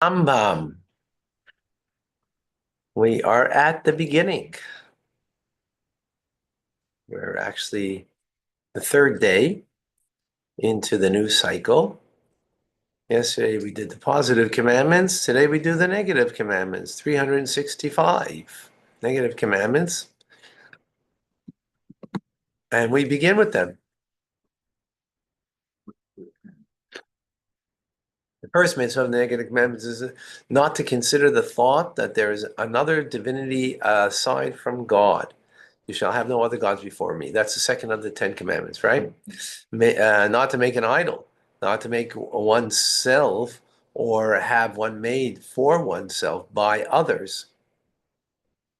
Rambam. We are at the beginning. We're actually the third day into the new cycle. Yesterday we did the positive commandments. Today we do the negative commandments, 365 negative commandments. And we begin with them. The first mitzvah of the negative commandments is not to consider the thought that there is another divinity aside from God. You shall have no other gods before me. That's the second of the 10 commandments, right? Not to make an idol, not to make oneself or have one made for oneself by others,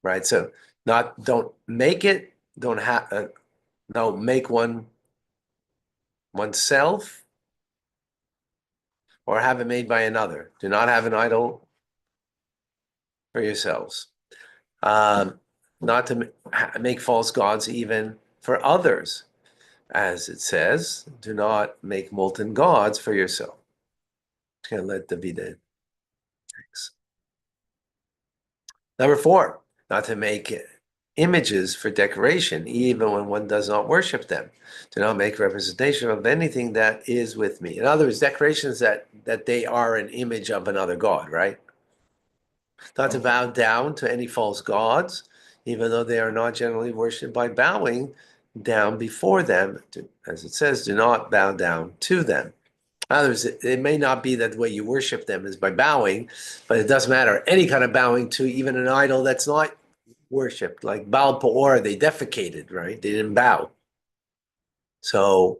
right? So don't make it, don't have, no, make oneself or have it made by another. Do not have an idol for yourselves. Not to make false gods even for others. As it says, do not make molten gods for yourself. Can't let the be the thanks. Number 4, not to make images for decoration, even when one does not worship them. Do not make representation of anything that is with me. In other words, decorations that they are an image of another god, right? Not to bow down to any false gods, even though they are not generally worshipped by bowing down before them. As it says, do not bow down to them. In other words, it may not be that the way you worship them is by bowing, but it doesn't matter. Any kind of bowing to even an idol that's not worshipped, like Baal Peor, they defecated, right? They didn't bow. So,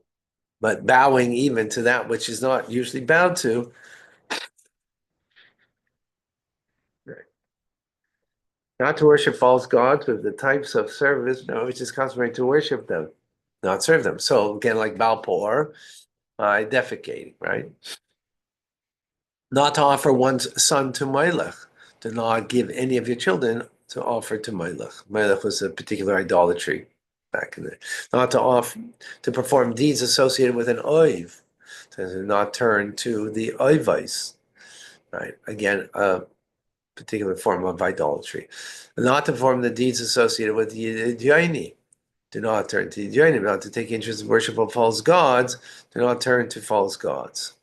but bowing even to that which is not usually bowed to, right? Not to worship false gods with the types of service, no, which is customary to worship them, not serve them. So again, like Baal Peor, defecating, right? Not to offer one's son to Melech. Do not give any of your children to offer to Melech. Melech was a particular idolatry back in the. Not to to perform deeds associated with an oiv. To not turn to the oivais. Right. Again, a particular form of idolatry. Not to perform the deeds associated with the Yidyaini. Do not turn to Yidyaini. Not to take interest in worship of false gods. Do not turn to false gods.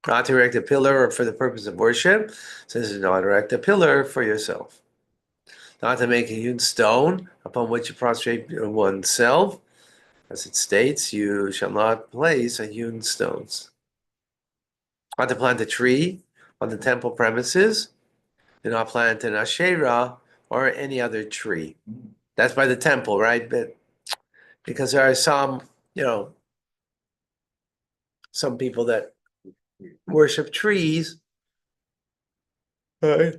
Not to erect a pillar or for the purpose of worship, says do not erect a pillar for yourself. Not to make a hewn stone upon which you prostrate oneself, as it states, you shall not place a hewn stones. Not to plant a tree on the temple premises. Do not plant an asherah or any other tree. That's by the temple, right? But because there are some people that worship trees, right?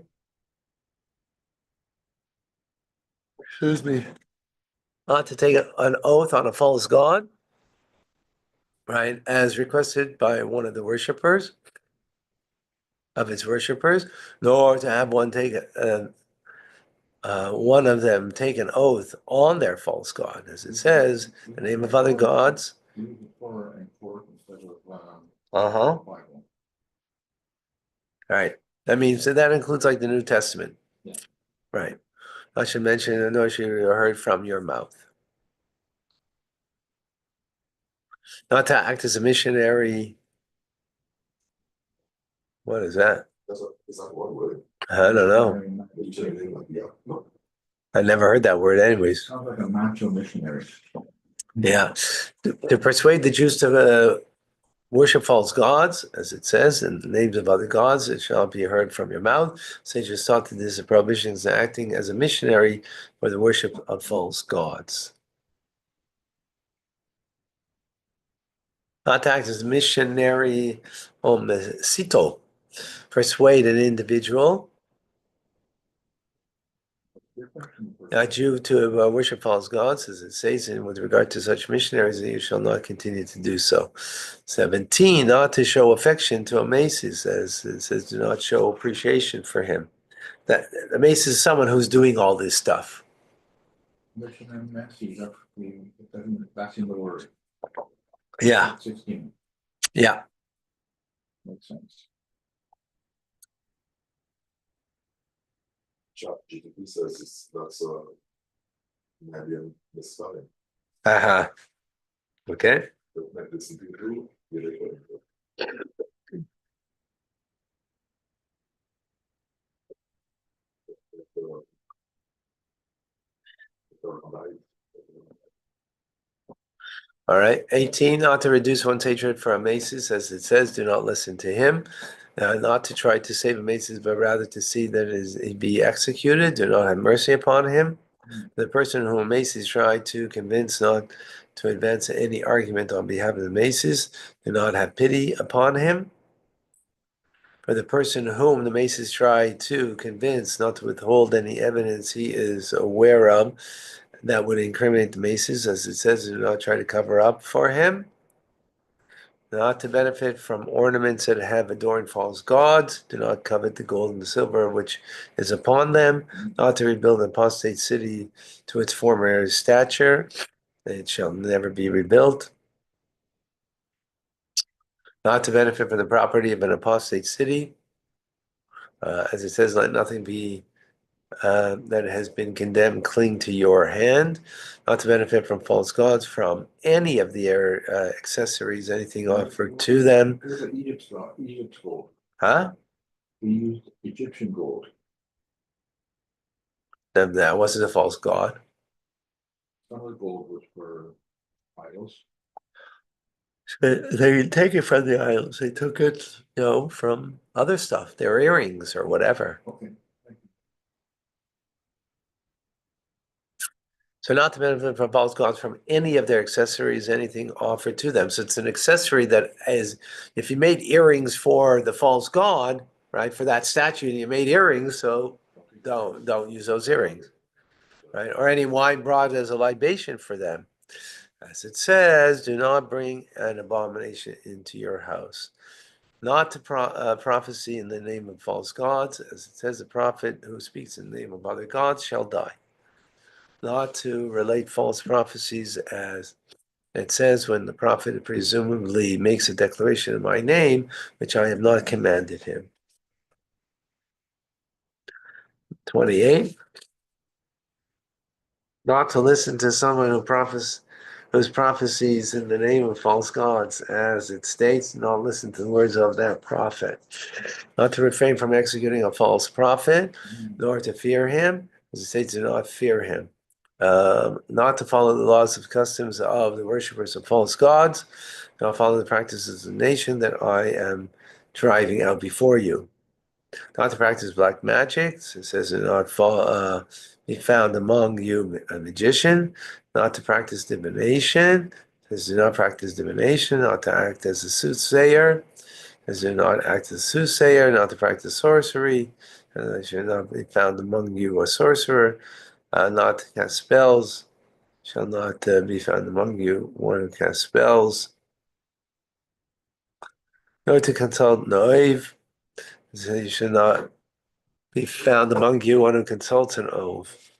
Excuse me. Not to take an oath on a false god, right? As requested by one of the worshippers, of its worshippers, nor to have one of them take an oath on their false god, as it says, the name of other gods. Uh-huh. Right. That means that includes like the New Testament. Yeah. Right. I should mention, I know you heard from your mouth. Not to act as a missionary. What is that? Is that one word? I don't know. I never heard that word anyways. Sounds like a macho missionary. Yeah. To persuade the Jews to worship false gods, as it says, in the names of other gods, it shall be heard from your mouth. Sages taught that this is a prohibition against acting as a missionary for the worship of false gods. Not to act as missionary, mesito, persuade an individual, a Jew to worship false gods, as it says, and with regard to such missionaries, that you shall not continue to do so. 17, not to show affection to a maces, as it says, do not show appreciation for him. That a mace is someone who's doing all this stuff. That's in the word. Yeah. 16. Yeah. Makes sense. ChatGPT says it's that's maybe a misspelling. Uh-huh. Okay. But it's true. All right. 18, not to reduce one's hatred for Amasis, as it says, do not listen to him. Not to try to save Amasis, but rather to see that it be executed. Do not have mercy upon him. The person whom Amasis tried to convince not to advance any argument on behalf of the Maces, do not have pity upon him. For the person whom the Maces try to convince not to withhold any evidence he is aware of that would incriminate the Maces, as it says, do not try to cover up for him. Not to benefit from ornaments that have adorned false gods. Do not covet the gold and the silver which is upon them. Not to rebuild an apostate city to its former stature. It shall never be rebuilt. Not to benefit from the property of an apostate city. As it says, let nothing be that has been condemned cling to your hand. Not to benefit from false gods, from any of the accessories, anything offered to them. Egypt's gold. Huh? We used Egyptian gold. That wasn't a false god. Some of the gold was for idols. They didn't take it from the idols. They took it, from other stuff, their earrings or whatever. Okay. Thank you. So not to benefit from false gods, from any of their accessories, anything offered to them. So it's an accessory that is, if you made earrings for the false god, right, for that statue, and you made earrings, so don't use those earrings, right? Or any wine brought as a libation for them. As it says, do not bring an abomination into your house. Not to prophecy in the name of false gods, as it says, the prophet who speaks in the name of other gods shall die. Not to relate false prophecies, as it says, when the prophet presumably makes a declaration in my name, which I have not commanded him. 28. Not to listen to someone whose prophecies in the name of false gods, as it states, not listen to the words of that prophet. Not to refrain from executing a false prophet, nor to fear him, as it states, do not fear him. Not to follow the laws of customs of the worshippers of false gods, not follow the practices of the nation that I am driving out before you. Not to practice black magic. It says, do not be found among you a magician. Not to practice divination. It says, do not practice divination. Not to act as a soothsayer. It says, do not act as a soothsayer. Not to practice sorcery. Should not be found among you a sorcerer. Not to cast spells. Shall not be found among you one who casts spells. Nor to consult Noiv. So you should not be found among you one who consults an oath.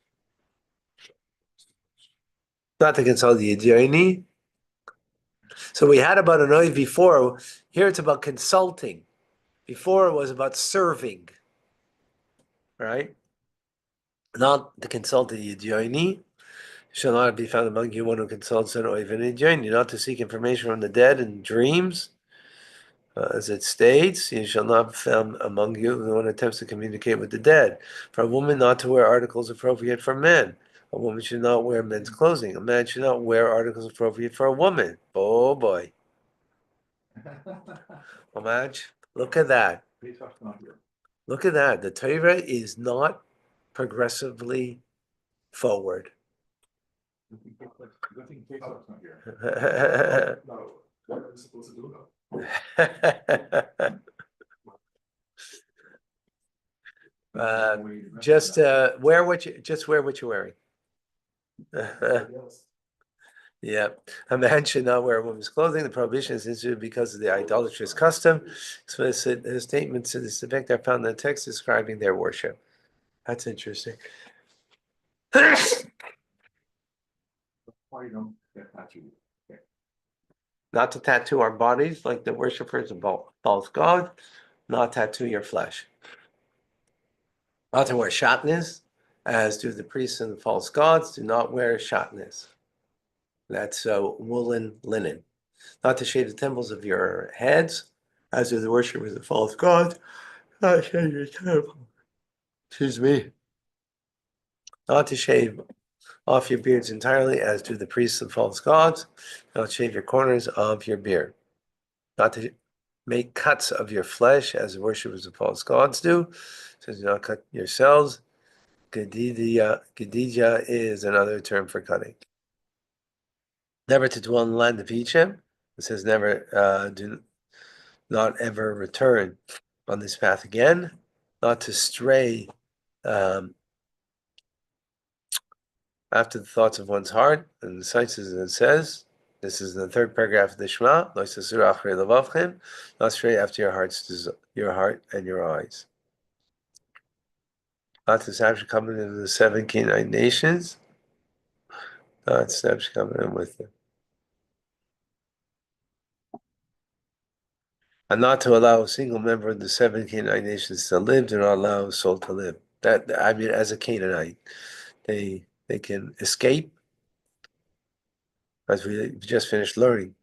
Not to consult the Idioni. So we had about an oath before. Here it's about consulting. Before it was about serving. Right? Not to consult the Idioni. Shall not be found among you one who consults an oath and Idioni. Not to seek information from the dead in dreams. As it states, you shall not be found among you who one attempts to communicate with the dead. For a woman not to wear articles appropriate for men. A woman should not wear men's clothing. A man should not wear articles appropriate for a woman. Oh boy. Imagine. Look at that. Look at that. The Torah is not progressively forward. Good thing Pesach's not here. No, what are we supposed to do now? Just wear what you're wearing. Yeah, a man should not wear a woman's clothing. The prohibition is instituted because of the idolatrous custom. Explicit statements to this effect are found in the text describing their worship. That's interesting. Why you don't get that? not to tattoo our bodies like the worshippers of false gods, not tattoo your flesh. Not to wear shatnez, as do the priests and the false gods. Do not wear shatnez. That's woolen linen. Not to shave the temples of your heads, as do the worshippers of false gods. Not shave your temple. Excuse me. Not to shave off your beards entirely, as do the priests of false gods. Not shave your corners of your beard. Not to make cuts of your flesh, as the worshippers of false gods do. Says do not cut yourselves. Gedidja is another term for cutting. Never to dwell in the land of Egypt. It says never, do not ever return on this path again. Not to stray after the thoughts of one's heart. And the sites, as it says, this is in the third paragraph of the Shema, not stray after your heart and your eyes. Not to establish a covenant of the 7 Canaanite nations. Not to establish a covenant with them. And not to allow a single member of the 7 Canaanite nations to live. Do not allow a soul to live. That, I mean, as a Canaanite, they can escape, as we just finished learning.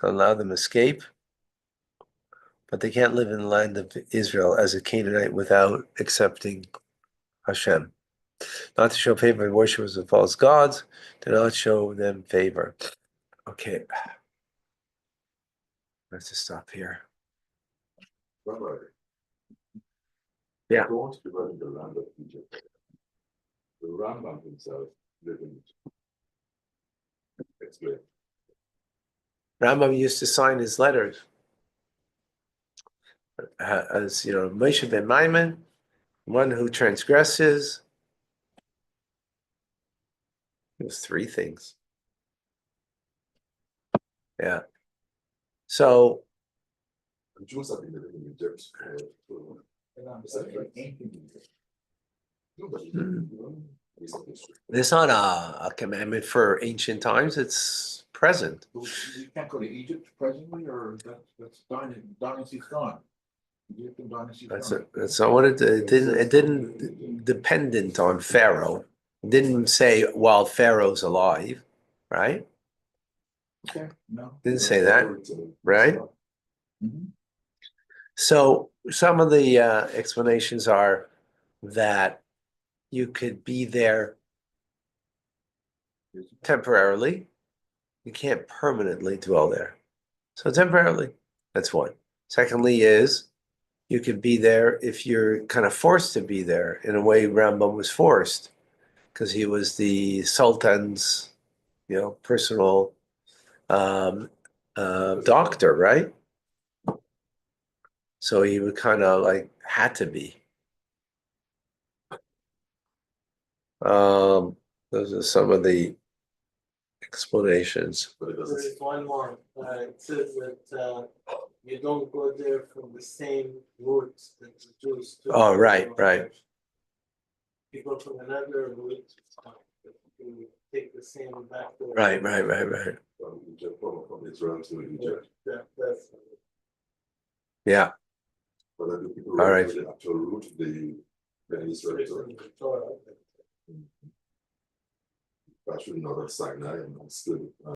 Allow them escape, but they can't live in the land of Israel as a Canaanite without accepting Hashem. Not to show favor to worshippers of false gods. Do not show them favor. Okay. Let's just stop here. Rabbi, Yeah. Go on to develop the land of Egypt. The Rambam himself lived in Egypt. Explain. Rambam used to sign his letters as, Moshe ben Maimon, one who transgresses. It was 3 things. Yeah. So The Jews have been living in Egypt it's not a commandment for ancient times. It's present. You can't go to Egypt presently, or that's dynasty's gone. Egyptian dynasty's gone. That's not what it didn't. It didn't dependent on Pharaoh. It didn't say while Pharaoh's alive, right? Okay, no. Didn't say that, right? Mhm. So some of the explanations are that you could be there temporarily. You can't permanently dwell there. So temporarily, that's one. Secondly is you could be there if you're kind of forced to be there. In a way, Rambam was forced because he was the Sultan's, personal doctor, right? So he would kind of like had to be. Those are some of the explanations. But it doesn't. There's one more. It says that you don't go there from the same route that the Jews took. Oh, right. You go from another route, you take the same back. Right. From Egypt, from Israel to Egypt. That's Yeah. But then the people All right. the actual route, the Israel to Torah. Actually not at Sinai and still